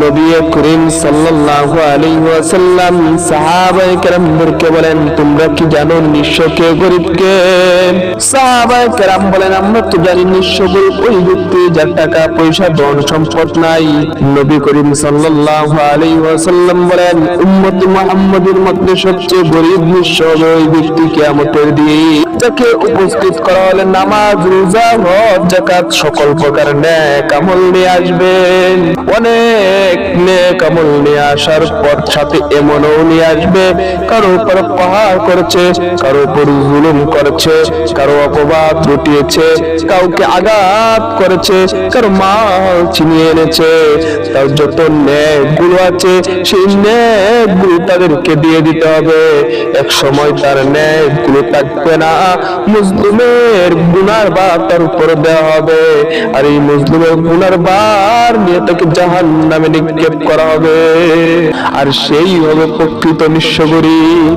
নবী করিম সাল্লাল্লাহু আলাইহি ওয়াসাল্লাম সাহাবায়ে কেরামদেরকে বলেন, তোমরা কি জানো নিঃস্ব কে, গরিব কে? সাহাবায়ে কেরাম বলেন, আমরা তো জানি নিঃস্ব গরিব ওই ব্যক্তি যার টাকা পয়সা ধন সম্পদ নাই। নবী করিম সাল্লাল্লাহু আলাইহি ওয়াসাল্লাম বলেন, উম্মত মুহাম্মাদের মধ্যে সবচেয়ে গরিব নিঃস্ব ওই ব্যক্তি কিয়ামতের দিন যাকে উপস্থিত করা হলে নামাজ, রোজা, হজ, যাকাত সকল প্রকার নেক আমল নিয়ে আসবেন। অনেক নেক আমল নিয়ে আসার পর সাথে এমনও নিয়ে আসবে কারো উপর পাহাড় করেছে, কারো উপর জুলুম করেছে, কারো অপবাদ রটিয়েছে, কাউকে আঘাত করেছে, কারো মাল ছিনিয়ে এনেছে। তার যত নেক গুলো আছে সেই নেক গুলো তাদেরকে দিয়ে দিতে হবে। এক সময় তার নেক গুলো থাকবে না, মুসলিমের গুনার ভার তার উপর দেওয়া হবে, আর এই মুসলিমের গুনার ভার নিয়ে তাকে জাহান্নামে নিক্ষেপ করা হবে। আর সেই হবে প্রকৃত নিঃস্ব গরিব।